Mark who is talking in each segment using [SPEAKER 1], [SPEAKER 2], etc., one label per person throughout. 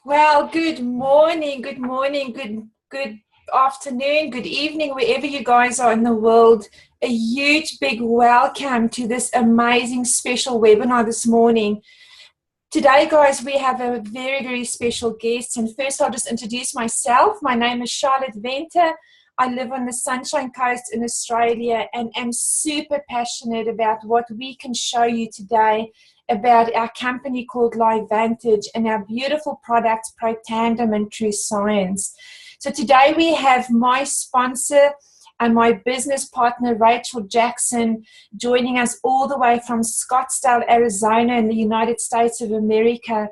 [SPEAKER 1] Well, good afternoon, good evening, wherever you guys are in the world. A huge big welcome to this amazing special webinar this morning. Today, guys, we have a very special guest. And first, I'll just introduce myself. My name is Charlotte Venter. I live on the Sunshine Coast in Australia and am super passionate about what we can show you today about our company called LifeVantage and our beautiful products, Pro Tandem and True Science. So today we have my sponsor and my business partner, Rachel Jackson, joining us all the way from Scottsdale, Arizona in the United States of America.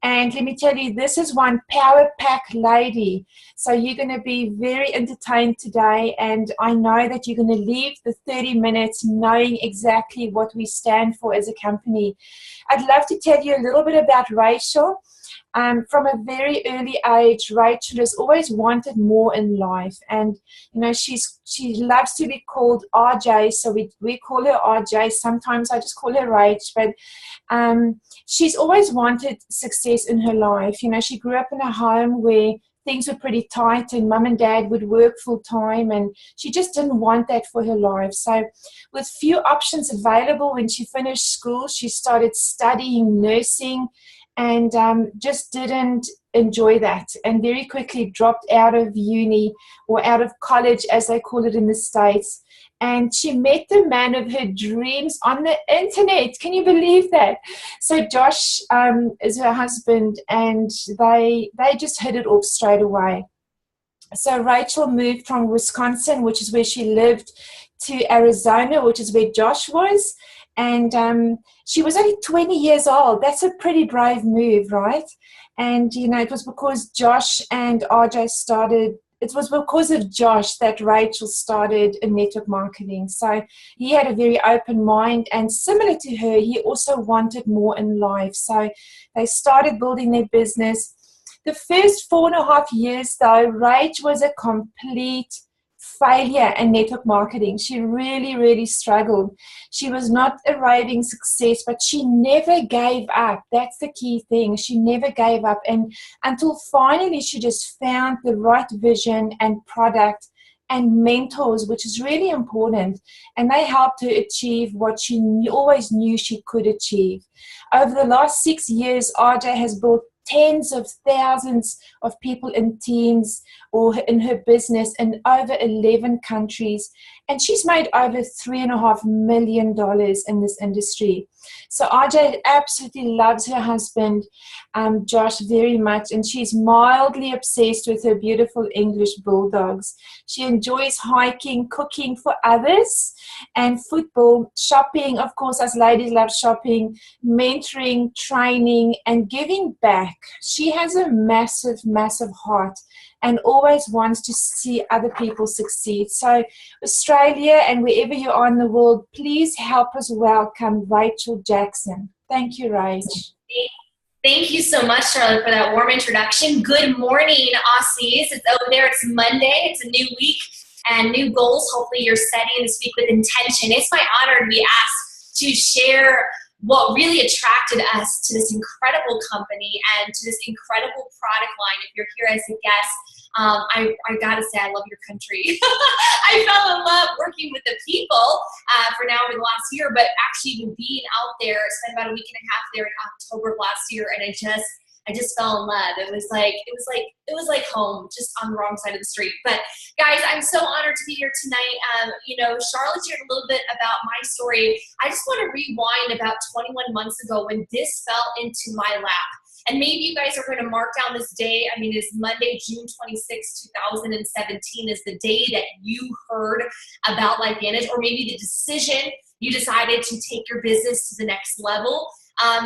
[SPEAKER 1] And let me tell you, this is one power pack lady. So you're going to be very entertained today. And I know that you're going to leave the 30 minutes knowing exactly what we stand for as a company. I'd love to tell you a little bit about Rachel. From a very early age, Rachel has always wanted more in life. And, you know, she loves to be called RJ, so we call her RJ. Sometimes I just call her Rach, but she's always wanted success in her life. You know, she grew up in a home where things were pretty tight and mum and dad would work full time, and she just didn't want that for her life. So with few options available, when she finished school, she started studying nursing and just didn't enjoy that, and very quickly dropped out of uni or out of college, as they call it in the States. And she met the man of her dreams on the internet. Can you believe that? So Josh is her husband, and they just hit it off straight away. So Rachel moved from Wisconsin, which is where she lived, to Arizona, which is where Josh was. And she was only 20 years old. That's a pretty brave move, right? And, you know, it was because Josh and RJ started, it was because of Josh that Rachel started in network marketing. So he had a very open mind, and similar to her, he also wanted more in life. So they started building their business. The first 4.5 years, though, Rach was a complete failure in network marketing. She really struggled. She was not a raving success, but she never gave up. That's the key thing. She never gave up, and until finally she just found the right vision and product and mentors, which is really important, and they helped her achieve what she always knew she could achieve. Over the last 6 years, RJ has built tens of thousands of people in teams or in her business in over 11 countries. And she's made over $3.5 million in this industry. So RJ absolutely loves her husband, Josh, very much. And she's mildly obsessed with her beautiful English bulldogs. She enjoys hiking, cooking for others, and football, shopping. Of course, us ladies love shopping, mentoring, training, and giving back. She has a massive heart and always wants to see other people succeed. So Australia and wherever you are in the world, please help us welcome Rachel Jackson. Thank you, Rach.
[SPEAKER 2] Thank you so much, Charlotte, for that warm introduction. Good morning, Aussies. It's over there. It's Monday. It's a new week and new goals. Hopefully you're setting this week with intention. It's my honor to be asked to share what really attracted us to this incredible company and to this incredible product line. If you're here as a guest, I gotta say I love your country. I fell in love working with the people for now over the last year, but actually even being out there, spent about a week and a half there in October of last year, and I just fell in love. It was like home, just on the wrong side of the street. But guys, I'm so honored to be here tonight. You know, Charlotte shared a little bit about my story. I just want to rewind about 21 months ago when this fell into my lap. And maybe you guys are going to mark down this day. I mean, it's Monday, June 26, 2017 is the day that you heard about LifeVantage, or maybe the decision you decided to take your business to the next level.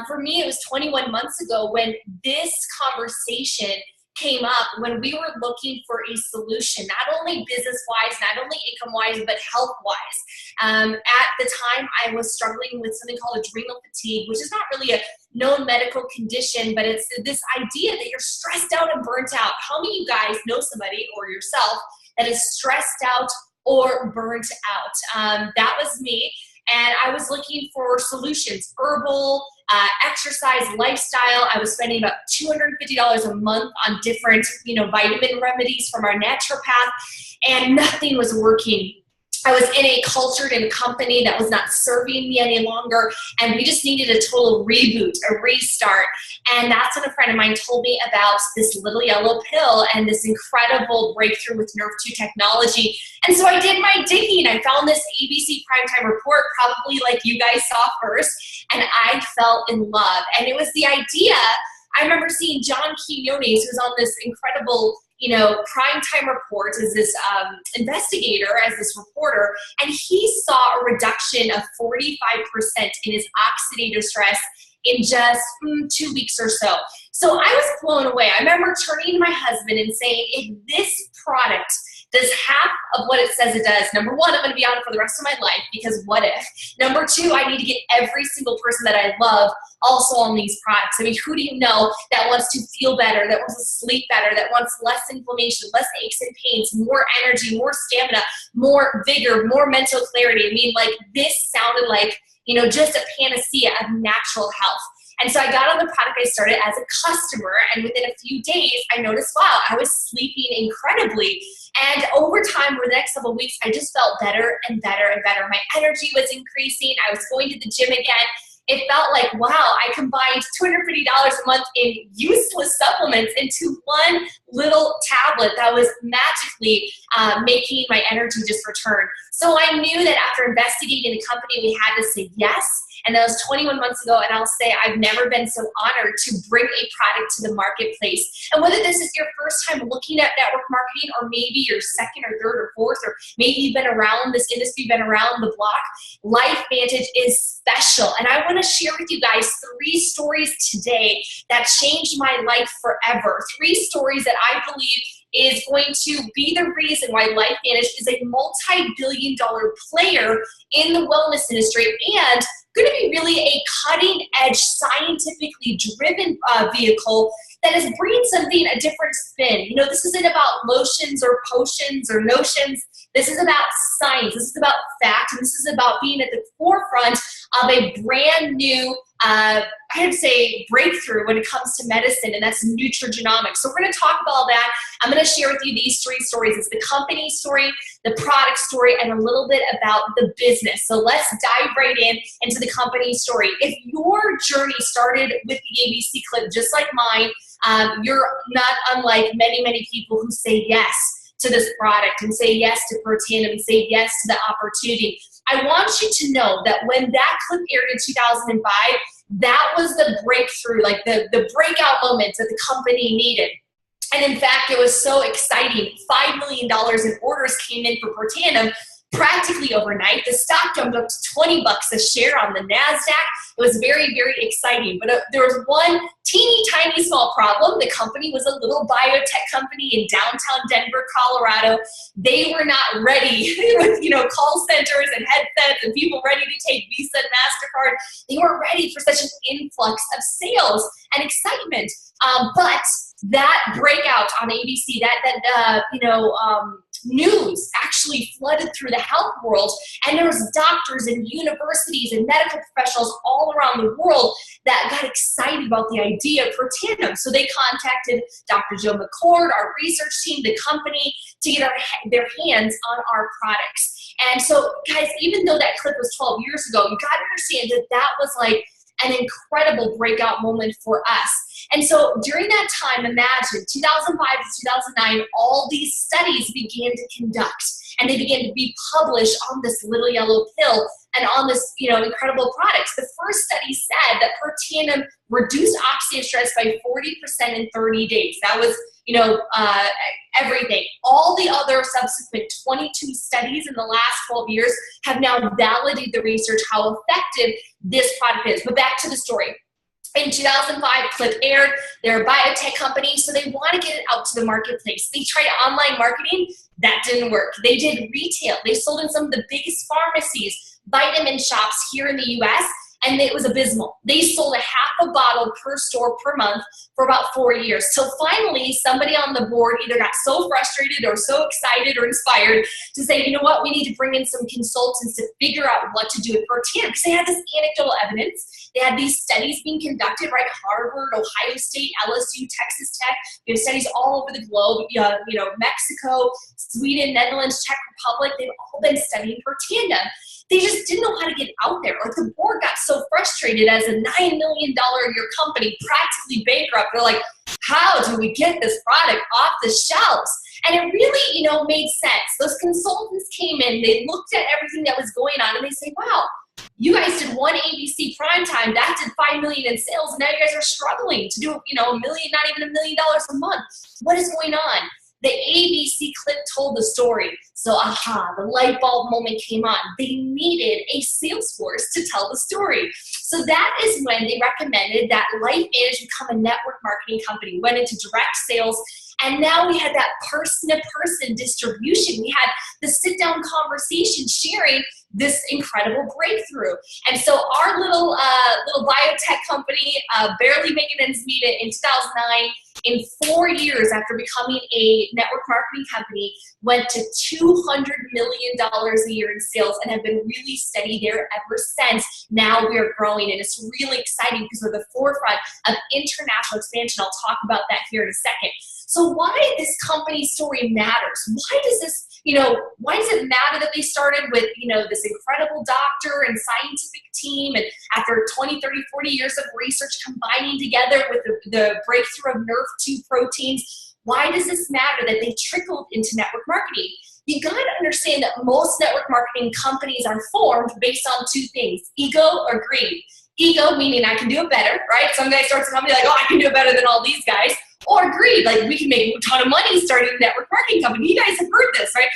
[SPEAKER 2] For me, it was 21 months ago when this conversation came up, when we were looking for a solution, not only business-wise, not only income-wise, but health-wise. At the time, I was struggling with something called adrenal fatigue, which is not really a known medical condition, but it's this idea that you're stressed out and burnt out. How many of you guys know somebody or yourself that is stressed out or burnt out? That was me. And I was looking for solutions, herbal, exercise, lifestyle. I was spending about $250 a month on different, vitamin remedies from our naturopath, and nothing was working. I was in a cultured and company that was not serving me any longer, and we just needed a total reboot, a restart. And that's when a friend of mine told me about this little yellow pill and this incredible breakthrough with Nerve 2 technology. And so I did my digging. I found this ABC Primetime Report, probably like you guys saw first, and I fell in love. And it was the idea. I remember seeing John Quinones, who's on this incredible primetime report as this investigator, as this reporter, and he saw a reduction of 45% in his oxidative stress in just 2 weeks or so. So I was blown away. I remember turning to my husband and saying, if this product does half of what it says it does, number one, I'm going to be on it for the rest of my life, because what if? Number two, I need to get every single person that I love also on these products. I mean, who do you know that wants to feel better, that wants to sleep better, that wants less inflammation, less aches and pains, more energy, more stamina, more vigor, more mental clarity? I mean, like, this sounded like, just a panacea of natural health. And so I got on the product. I started as a customer, and within a few days, I noticed, wow, I was sleeping incredibly. And over time, over the next couple of weeks, I just felt better and better and better. My energy was increasing. I was going to the gym again. It felt like, wow, I combined $250 a month in useless supplements into one little tablet that was magically making my energy just return. So I knew that after investigating the company, we had to say yes. And that was 21 months ago, and I'll say I've never been so honored to bring a product to the marketplace. And whether this is your first time looking at network marketing, or maybe your second or third or fourth, or maybe you've been around this industry, been around the block, LifeVantage is special. And I want to share with you guys 3 stories today that changed my life forever. 3 stories that I believe is going to be the reason why LifeVantage is a multi-billion-dollar player in the wellness industry, and going to be really a cutting-edge, scientifically driven vehicle that is bringing something a different spin. This isn't about lotions or potions or notions. This is about science. This is about fact. And this is about being at the forefront of a brand new, I would say, breakthrough when it comes to medicine, and that's nutrigenomics. So we're going to talk about all that. I'm going to share with you these 3 stories. It's the company story, the product story, and a little bit about the business. So let's dive right into the company story. If your journey started with the ABC clip just like mine, you're not unlike many, many people who say yes to this product and say yes to Protandim and say yes to the opportunity. I want you to know that when that clip aired in 2005, that was the breakthrough, like the breakout moment that the company needed. And in fact, it was so exciting. $5 million in orders came in for Protandim practically overnight. The stock jumped up to $20 a share on the NASDAQ. It was very, very exciting. But there was one teeny tiny small problem. The company was a little biotech company in downtown Denver, Colorado. They were not ready with, call centers and headsets and people ready to take Visa and MasterCard. They weren't ready for such an influx of sales and excitement. But that breakout on ABC, news actually flooded through the health world, and there was doctors and universities and medical professionals all around the world that got excited about the idea of Protandim. So they contacted Dr. Joe McCord, our research team, the company, to get their hands on our products. And so, guys, even though that clip was 12 years ago, you got to understand that that was like an incredible breakout moment for us. And so during that time, imagine 2005 to 2009, all these studies began to conduct, and they began to be published on this little yellow pill and on this, incredible products. The first study said that Protandim reduced oxidative stress by 40% in 30 days. That was, everything. All the other subsequent 22 studies in the last 12 years have now validated the research, how effective this product is. But back to the story. In 2005, clip aired. They're a biotech company, so they want to get it out to the marketplace. They tried online marketing. That didn't work. They did retail. They sold in some of the biggest pharmacies, vitamin shops here in the U.S., and it was abysmal. They sold a half a bottle per store per month for about 4 years. So finally, somebody on the board either got so frustrated or so excited or inspired to say, you know what, we need to bring in some consultants to figure out what to do with Protandim, because they had this anecdotal evidence. They had these studies being conducted, right? Harvard, Ohio State, LSU, Texas Tech. We have studies all over the globe, Mexico, Sweden, Netherlands, Czech Republic. They've all been studying Protandim. They just didn't know how to get out there. Like, the board got so frustrated as a $9 million a year company, practically bankrupt. They're like, how do we get this product off the shelves? And it really, made sense. Those consultants came in, they looked at everything that was going on, and they say, wow, you guys did one ABC primetime, that did $5 million in sales, and now you guys are struggling to do, $1 million, not even $1 million a month. What is going on? The ABC clip told the story. So, the light bulb moment came on. They needed a sales force to tell the story. So that is when they recommended that LifeVantage become a network marketing company, went into direct sales, and now we had that person-to-person distribution. We had the sit-down conversation sharing this incredible breakthrough. And so our little biotech company, barely making ends meet in 2009, in 4 years after becoming a network marketing company, went to $200 million a year in sales and have been really steady there ever since. Now we are growing, and it's really exciting because we're the forefront of international expansion. I'll talk about that here in a second. So why this company story matters? Why does this, why does it matter that they started with, this incredible doctor and scientific team, and after 20, 30, 40 years of research combining together with the breakthrough of NRF2 proteins, why does this matter that they trickled into network marketing? You got to understand that most network marketing companies are formed based on two things: ego or greed. Ego, meaning I can do it better, right? Some guy starts a company like, oh, I can do it better than all these guys. Or greed, like, we can make a ton of money starting a network marketing company. You guys have heard this, right?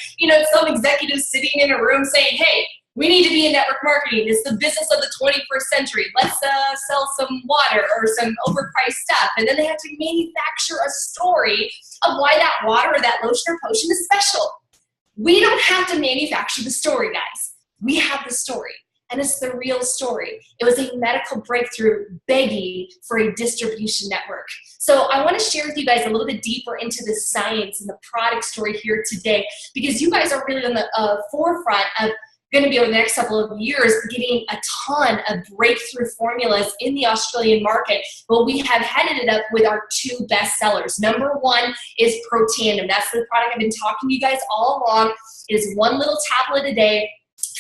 [SPEAKER 2] Some executives sitting in a room saying, hey, we need to be in network marketing. It's the business of the 21st century. Let's sell some water or some overpriced stuff. And then they have to manufacture a story of why that water or that lotion or potion is special. We don't have to manufacture the story, guys. We have the story. And it's the real story. It was a medical breakthrough begging for a distribution network. So I want to share with you guys a little bit deeper into the science and the product story here today, because you guys are really on the forefront of going to be over the next couple of years getting a ton of breakthrough formulas in the Australian market. But we have headed it up with our two best sellers. Number one is Protandim. That's the product I've been talking to you guys all along. It is one little tablet a day.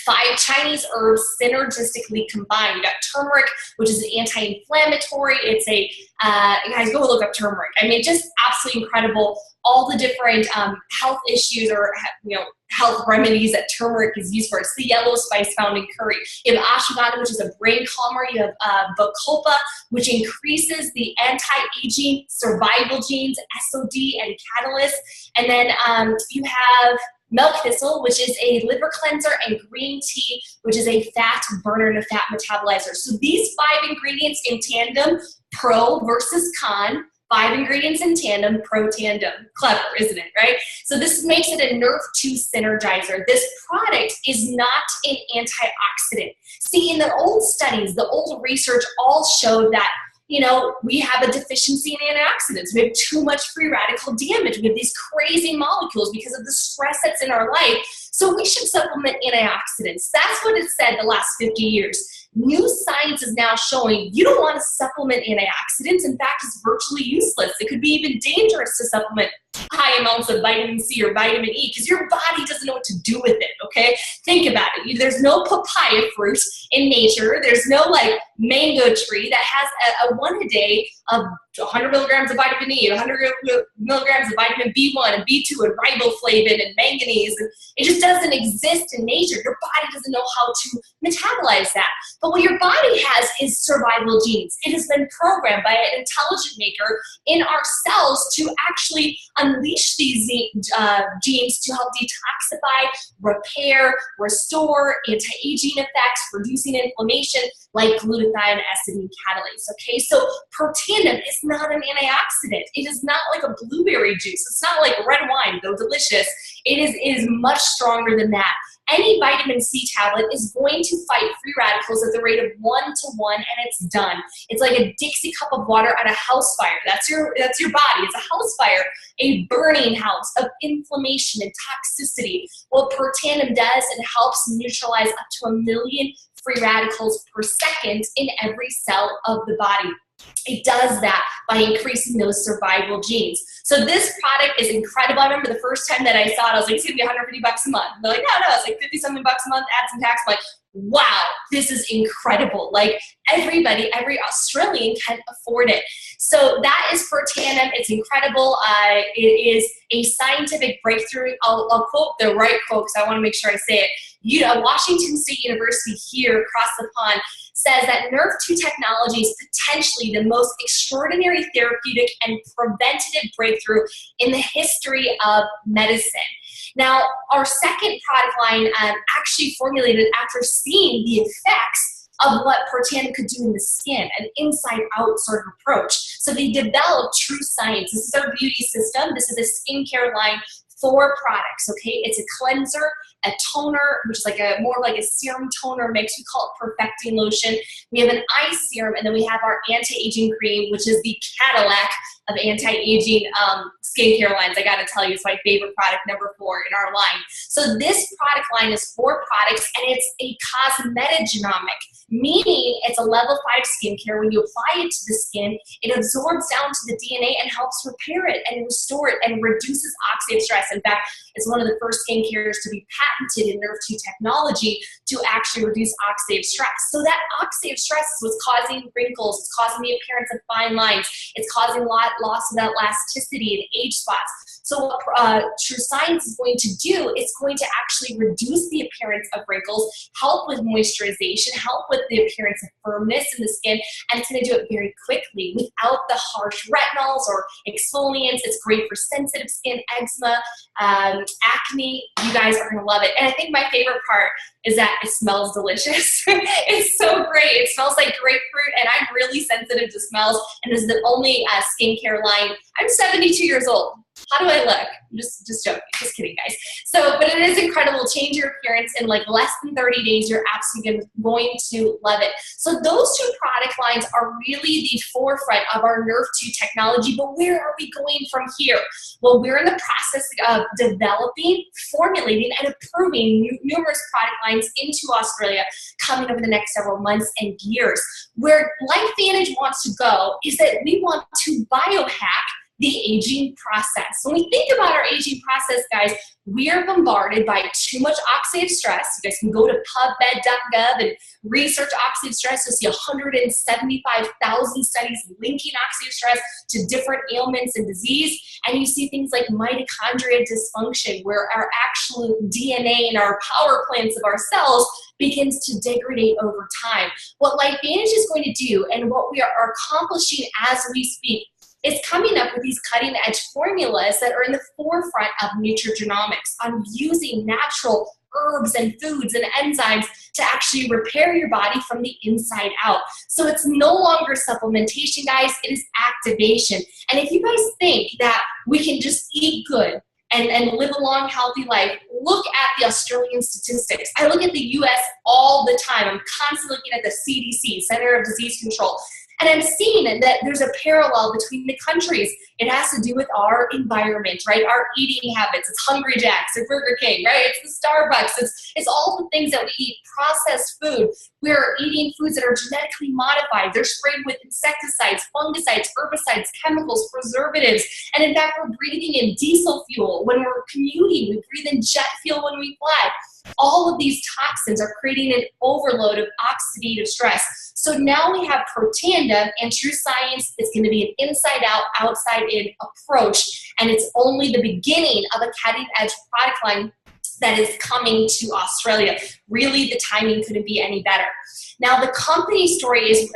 [SPEAKER 2] 5 Chinese herbs synergistically combined. You got turmeric, which is an anti-inflammatory. It's a, guys, go look up turmeric. I mean, just absolutely incredible. All the different health issues or, health remedies that turmeric is used for. It's the yellow spice found in curry. You have ashwagandha, which is a brain calmer. You have bacopa, which increases the anti-aging survival genes, SOD, and catalyst. And then you have milk thistle, which is a liver cleanser, and green tea, which is a fat burner and a fat metabolizer. So these 5 ingredients in tandem, pro versus con, 5 ingredients in tandem, Protandim. Clever, isn't it, right? So this makes it a NRF2 synergizer. This product is not an antioxidant. See, in the old studies, the old research all showed that we have a deficiency in antioxidants. We have too much free radical damage. We have these crazy molecules because of the stress that's in our life. So we should supplement antioxidants. That's what it said the last 50 years. New science is now showing you don't want to supplement antioxidants. In fact, it's virtually useless. It could be even dangerous to supplement high amounts of vitamin C or vitamin E because your body doesn't know what to do with it, okay? Think about it. There's no papaya fruit in nature. There's no mango tree that has a one a day of 100 milligrams of vitamin E, 100 milligrams of vitamin B1 and B2 and riboflavin and manganese. It just doesn't exist in nature. Your body doesn't know how to metabolize that. But what your body has is survival genes. It has been programmed by an intelligent maker in our cells to actually unleash these genes to help detoxify, repair, restore, anti-aging effects, reducing inflammation, like glutathione, acid, and catalase. Okay, so Protandim is not an antioxidant. It is not like a blueberry juice. It's not like red wine, though delicious. It is much stronger than that. Any vitamin C tablet is going to fight free radicals at the rate of 1 to 1, and it's done. It's like a Dixie cup of water at a house fire. That's your body. It's a house fire, a burning house of inflammation and toxicity. What Protandim does, it helps neutralize up to 1 million free radicals per second in every cell of the body. It does that by increasing those survival genes. So this product is incredible. I remember the first time that I saw it, I was like, it's gonna be $150 a month. They're like, no, it's like 50 something bucks a month, add some tax. I'm like, wow, this is incredible. Like every Australian can afford it. So that is Protandim. It's incredible. It is a scientific breakthrough. I'll quote the right quote because I want to make sure I say it. Washington State University here across the pond says that Nerve2 technology is potentially the most extraordinary therapeutic and preventative breakthrough in the history of medicine. Now, our second product line actually formulated after seeing the effects of what Protandim could do in the skin, an inside-out sort of approach. So they developed True Science. This is our beauty system. This is a skincare line, 4 products, okay? It's a cleanser, a toner, which is like more like a serum toner mix. We call it perfecting lotion. We have an eye serum, and then we have our anti-aging cream, which is the Cadillac of anti-aging skincare lines. I gotta tell you, it's my favorite product, number 4 in our line. So this product line is 4 products, and it's a cosmetogenomic, meaning it's a level 5 skincare. When you apply it to the skin, it absorbs down to the DNA and helps repair it and restore it and reduces oxidative stress. In fact, it's one of the first skincares to be patented in Nerve2 technology to actually reduce oxidative stress. So that oxidative stress is what's causing wrinkles, it's causing the appearance of fine lines, it's causing loss of that elasticity and age spots. So what True Science is going to do, it's going to actually reduce the appearance of wrinkles, help with moisturization, help with the appearance of firmness in the skin, and it's going to do it very quickly without the harsh retinols or exfoliants. It's great for sensitive skin, eczema, acne. You guys are going to love it. And I think my favorite part is that it smells delicious. It's so great. It smells like grapefruit, and I'm really sensitive to smells, and this is the only skincare line. I'm 72 years old. How do I look? I'm just joking, just kidding, guys. So, but it is incredible. Change your appearance in like less than 30 days. You're absolutely going to love it. So those 2 product lines are really the forefront of our Nerve2 technology, but where are we going from here? Well, we're in the process of developing, formulating, and approving numerous product lines into Australia coming over the next several months and years. Where LifeVantage wants to go is that we want to biohack the aging process. When we think about our aging process, guys, we are bombarded by too much oxidative stress. You guys can go to pubmed.gov and research oxidative stress. You'll see 175,000 studies linking oxidative stress to different ailments and disease. And you see things like mitochondria dysfunction, where our actual DNA and our power plants of our cells begins to degrade over time. What LifeVantage is going to do, and what we are accomplishing as we speak, is coming up with these cutting-edge formulas that are in the forefront of nutrigenomics, on using natural herbs and foods and enzymes to actually repair your body from the inside out. So it's no longer supplementation, guys, it is activation. And if you guys think that we can just eat good and live a long, healthy life, look at the Australian statistics. I look at the US all the time. I'm constantly looking at the CDC, Center of Disease Control. And I'm seeing that there's a parallel between the countries. It has to do with our environment, right? Our eating habits. It's Hungry Jack's or Burger King, right? It's the Starbucks. It's all the things that we eat, processed food. We're eating foods that are genetically modified. They're sprayed with insecticides, fungicides, herbicides, chemicals, preservatives. And in fact, we're breathing in diesel fuel when we're commuting. We breathe in jet fuel when we fly. All of these toxins are creating an overload of oxidative stress. So now we have Protandim and True Science. It's going to be an inside-out, outside-in approach, and it's only the beginning of a cutting-edge product line that is coming to Australia. Really, the timing couldn't be any better. Now, the company story is,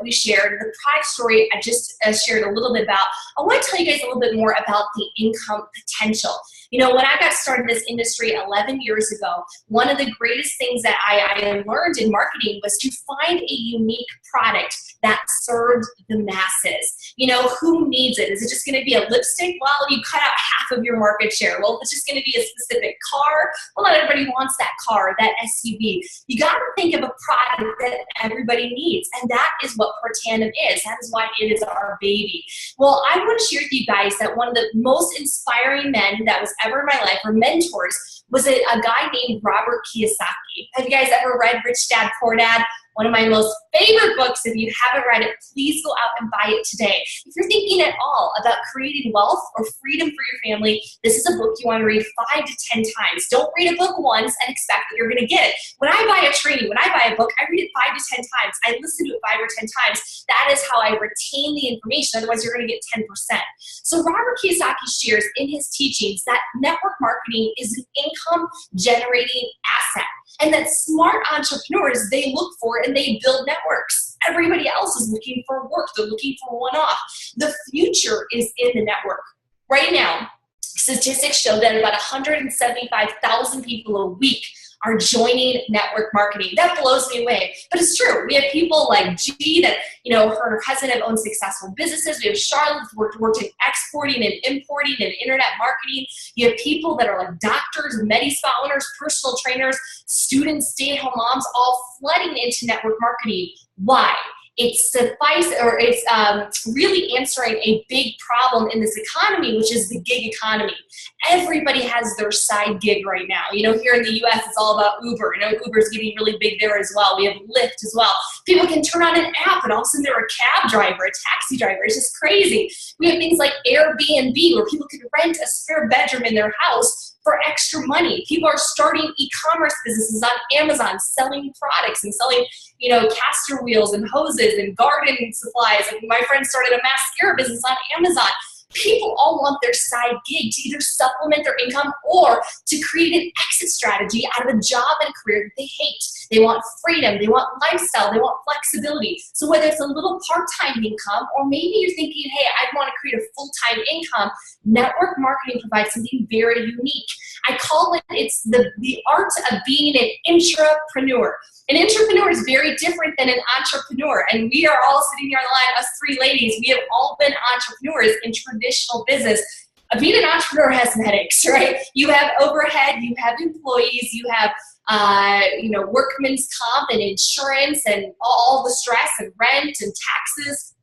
[SPEAKER 2] we shared. The product story I just shared a little bit about. I want to tell you guys a little bit more about the income potential. You know, when I got started in this industry 11 years ago, one of the greatest things that I learned in marketing was to find a unique product that served the masses. You know, who needs it? Is it just going to be a lipstick? Well, you cut out half of your market share. Well, if it's just going to be a specific car, well, not everybody wants that car, that SUV. You got to think of a product that everybody needs, and that is what Portanum is. That is why it is our baby. Well, I want to share with you guys that one of the most inspiring men that was ever in my life, or mentors, was a guy named Robert Kiyosaki. Have you guys ever read Rich Dad, Poor Dad? One of my most favorite books. If you haven't read it, please go out and buy it today. If you're thinking at all about creating wealth or freedom for your family, this is a book you want to read 5 to 10 times. Don't read a book once and expect that you're going to get it. When I buy a training, when I buy a book, I read it 5 to 10 times. I listen to it 5 or 10 times. That is how I retain the information. Otherwise, you're going to get 10%. So Robert Kiyosaki shares in his teachings that network marketing is an income generating asset. And that smart entrepreneurs, they look for and they build networks. Everybody else is looking for work. They're looking for one-off. The future is in the network. Right now, statistics show that about 175,000 people a week are joining network marketing. That blows me away. But it's true. We have people like G that, you know, her and her husband have owned successful businesses. We have Charlotte who's worked in exporting and importing and internet marketing. You have people that are like doctors, medi-spa owners, personal trainers, students, stay-at-home moms, all flooding into network marketing. Why? It's really answering a big problem in this economy, which is the gig economy. Everybody has their side gig right now. You know, here in the US, it's all about Uber. You know, Uber's getting really big there as well. We have Lyft as well. People can turn on an app and all of a sudden they're a cab driver, a taxi driver. It's just crazy. We have things like Airbnb where people can rent a spare bedroom in their house for extra money. People are starting e-commerce businesses on Amazon, selling products and selling, you know, caster wheels and hoses and garden supplies. And my friend started a mascara business on Amazon. People all want their side gig to either supplement their income or to create an exit strategy out of a job and a career that they hate. They want freedom, they want lifestyle, they want flexibility. So whether it's a little part-time income or maybe you're thinking, hey, I want to create a full-time income, network marketing provides something very unique. I call it, it's the art of being an intrapreneur. An entrepreneur is very different than an entrepreneur, and we are all sitting here on the line, us 3 ladies, we have all been entrepreneurs in traditional business. Being an entrepreneur has some headaches, right? You have overhead, you have employees, you have you know, workman's comp and insurance and all the stress and rent and taxes.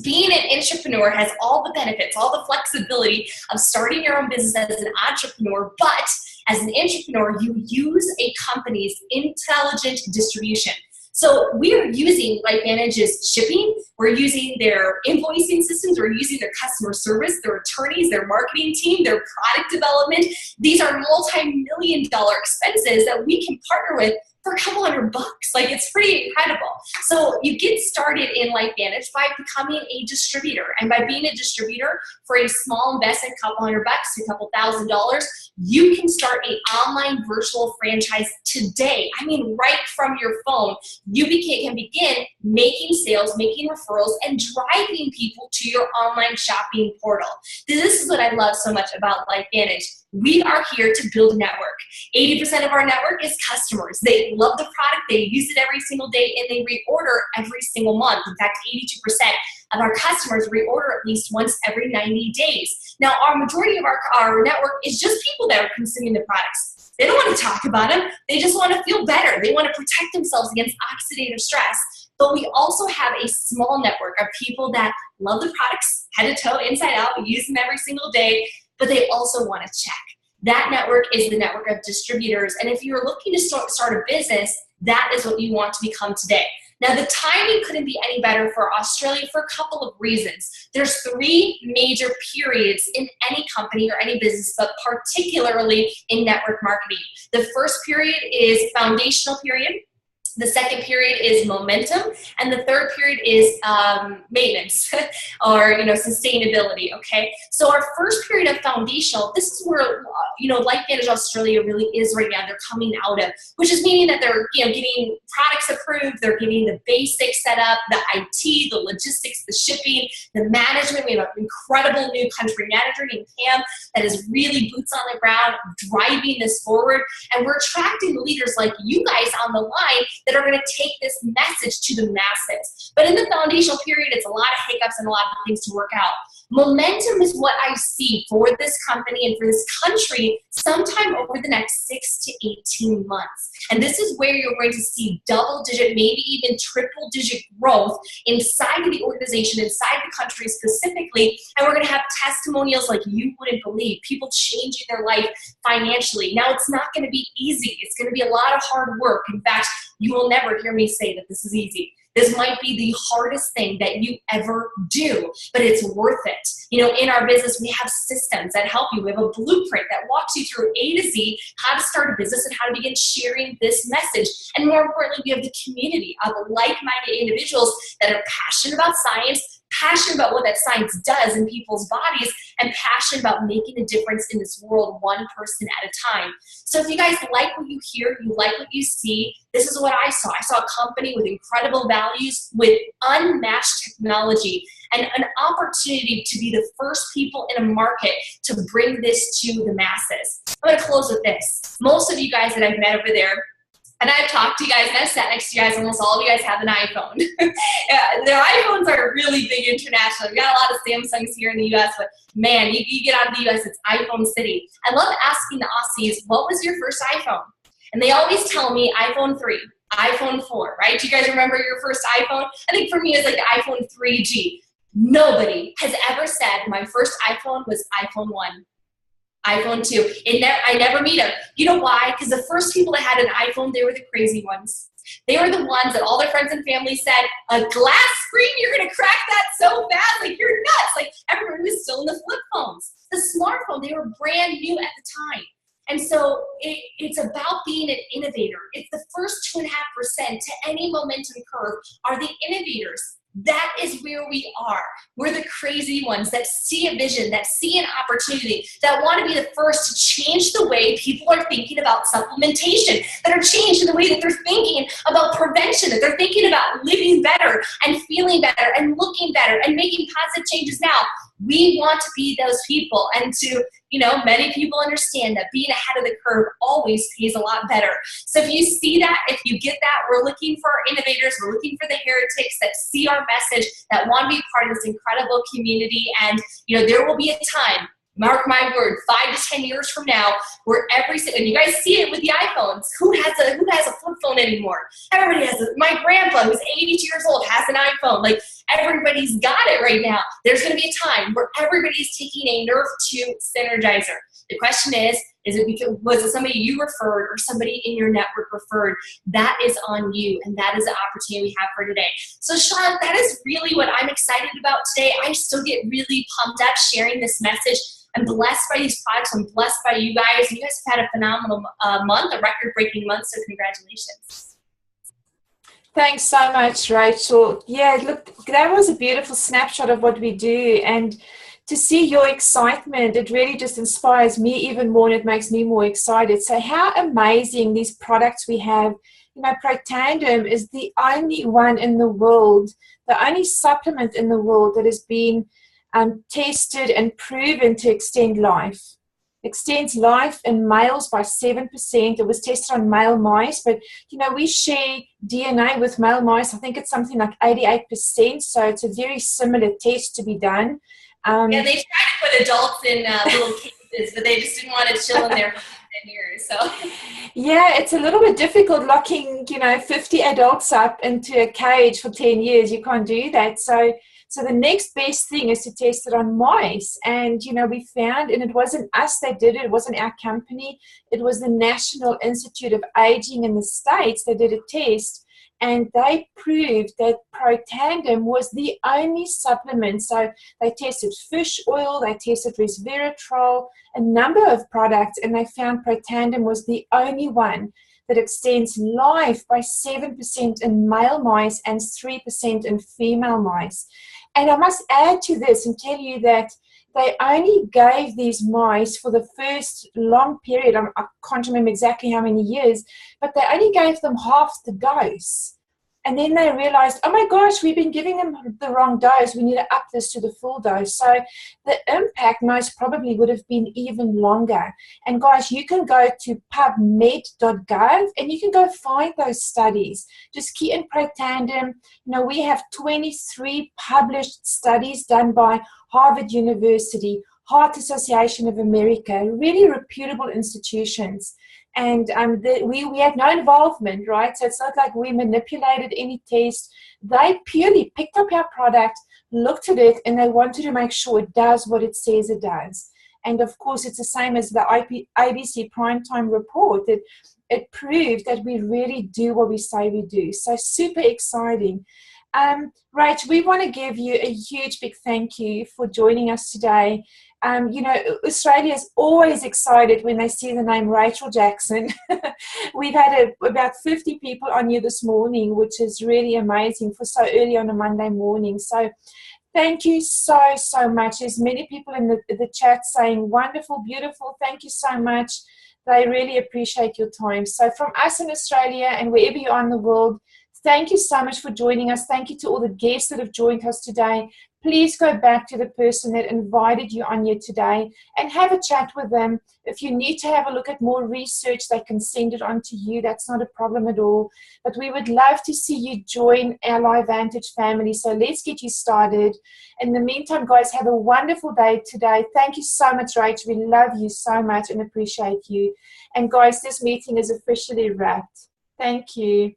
[SPEAKER 2] Being an entrepreneur has all the benefits, all the flexibility of starting your own business as an entrepreneur, but as an entrepreneur, you use a company's intelligent distribution. So we are using LifeVantage's shipping, we're using their invoicing systems, we're using their customer service, their attorneys, their marketing team, their product development. These are multi-million-dollar expenses that we can partner with for a couple $100. Like, it's pretty incredible. So you get started in LifeVantage by becoming a distributor. And by being a distributor for a small investment, couple $100 to a couple $1,000, you can start an online virtual franchise today. I mean, right from your phone. You can begin making sales, making referrals, and driving people to your online shopping portal. This is what I love so much about LifeVantage. We are here to build a network. 80% of our network is customers. They love the product, they use it every single day, and they reorder every single month. In fact, 82% of our customers reorder at least once every 90 days. Now, our majority of our network is just people that are consuming the products. They don't want to talk about them. They just want to feel better. They want to protect themselves against oxidative stress. But we also have a small network of people that love the products, head to toe, inside out, use them every single day, but they also want to check. That network is the network of distributors. And if you're looking to start a business, that is what you want to become today. Now, the timing couldn't be any better for Australia for a couple of reasons. There's 3 major periods in any company or any business, but particularly in network marketing. The first period is foundational period. The second period is momentum, and the third period is maintenance or sustainability. Okay, so our first period of foundational, this is where LifeVantage Australia really is right now. They're coming out of, which is meaning that they're getting products approved, they're getting the basics set up, the IT, the logistics, the shipping, the management. We have an incredible new country manager named Pam that is really boots on the ground driving this forward, and we're attracting leaders like you guys on the line that are going to take this message to the masses. But in the foundational period, it's a lot of hiccups and a lot of things to work out. Momentum is what I see for this company and for this country sometime over the next 6 to 18 months. And this is where you're going to see double-digit, maybe even triple-digit growth inside of the organization, inside the country specifically. And we're going to have testimonials like you wouldn't believe, people changing their life financially. Now, it's not going to be easy. It's going to be a lot of hard work. In fact, you will never hear me say that this is easy. This might be the hardest thing that you ever do, but it's worth it. In our business, we have systems that help you. We have a blueprint that walks you through A to Z, how to start a business and how to begin sharing this message. And more importantly, we have the community of like-minded individuals that are passionate about science, passionate about what that science does in people's bodies, and passionate about making a difference in this world one person at a time. So if you guys like what you hear, you like what you see, this is what I saw. I saw a company with incredible values, with unmatched technology, and an opportunity to be the first people in a market to bring this to the masses. I'm going to close with this. Most of you guys that I've met over there, and I've talked to you guys, and I've sat next to you guys, almost all of you guys have an iPhone. Their iPhones are really big international. We've got a lot of Samsungs here in the US, but man, you get out of the US, it's iPhone city. I love asking the Aussies, what was your first iPhone? And they always tell me iPhone 3, iPhone 4, right? Do you guys remember your first iPhone? I think for me, it's like the iPhone 3G. Nobody has ever said my first iPhone was iPhone 1. iPhone 2. I never meet them. You know why? Because the first people that had an iPhone, they were the crazy ones. They were the ones that all their friends and family said, a glass screen, you're going to crack that so fast, like you're nuts. Like everyone was still in the flip phones. The smartphone, they were brand new at the time. And so it's about being an innovator. It's the first 2.5% to any momentum curve are the innovators. That is where we are. We're the crazy ones that see a vision, that see an opportunity, that want to be the first to change the way people are thinking about supplementation, that are changing the way that they're thinking about prevention, that they're thinking about living better and feeling better and looking better and making positive changes now. We want to be those people, and to, many people understand that being ahead of the curve always pays a lot better. So if you see that, if you get that, we're looking for our innovators, we're looking for the heretics that see our message, that want to be part of this incredible community, and there will be a time, mark my word, 5 to 10 years from now, where and you guys see it with the iPhones. Who has a flip phone anymore? Everybody has my grandpa, who's 82 years old, has an iPhone. Like, everybody's got it right now. There's going to be a time where everybody's taking a Nerve 2 Synergizer. The question is was it somebody you referred or somebody in your network referred? That is on you, and that is the opportunity we have for today. So Charlotte, that is really what I'm excited about today. I still get really pumped up sharing this message. I'm blessed by these products. I'm blessed by you guys. You guys have had a phenomenal month, a record-breaking month, so congratulations.
[SPEAKER 1] Thanks so much, Rachel. Yeah, look, that was a beautiful snapshot of what we do, and to see your excitement, it really just inspires me even more, and it makes me more excited. So how amazing these products we have. Protandim is the only one in the world, the only supplement in the world that has been tested and proven to extend life. Extends life in males by 7%. It was tested on male mice, but we share DNA with male mice. I think it's something like 88%, so it's a very similar test to be done.
[SPEAKER 2] Yeah, they tried to put adults in little cages, but they just didn't want to chill in there for 10 years. So
[SPEAKER 1] yeah, it's a little bit difficult locking 50 adults up into a cage for 10 years. You can't do that. So the next best thing is to test it on mice. And, we found, and it wasn't us that did it, it wasn't our company, it was the National Institute of Aging in the States that did a test, and they proved that Protandim was the only supplement. So they tested fish oil, they tested resveratrol, a number of products, and they found Protandim was the only one that extends life by 7% in male mice and 3% in female mice. And I must add to this and tell you that they only gave these mice for the first long period, I can't remember exactly how many years, but they only gave them half the dose. And then they realized, oh my gosh, we've been giving them the wrong dose. We need to up this to the full dose. So the impact most probably would have been even longer. And guys, you can go to pubmed.gov and you can go find those studies. Just key in Protandem. You know, we have 23 published studies done by Harvard University, Heart Association of America, really reputable institutions. And we had no involvement, right? So it's not like we manipulated any test. They purely picked up our product, looked at it, and they wanted to make sure it does what it says it does. And of course, it's the same as the ABC primetime report. It proved that we really do what we say we do. So super exciting. Rach, we want to give you a huge big thank you for joining us today. You know, Australia is always excited when they see the name Rachel Jackson. We've had about 50 people on you this morning, which is really amazing for so early on a Monday morning. So thank you so much. There's many people in the chat saying, wonderful, beautiful, thank you so much. They really appreciate your time. So from us in Australia and wherever you are in the world, thank you so much for joining us. Thank you to all the guests that have joined us today. Please go back to the person that invited you on here today and have a chat with them. If you need to have a look at more research, they can send it on to you. That's not a problem at all. But we would love to see you join our LifeVantage family. So let's get you started. In the meantime, guys, have a wonderful day today. Thank you so much, Rach. We love you so much and appreciate you. And guys, this meeting is officially wrapped. Thank you.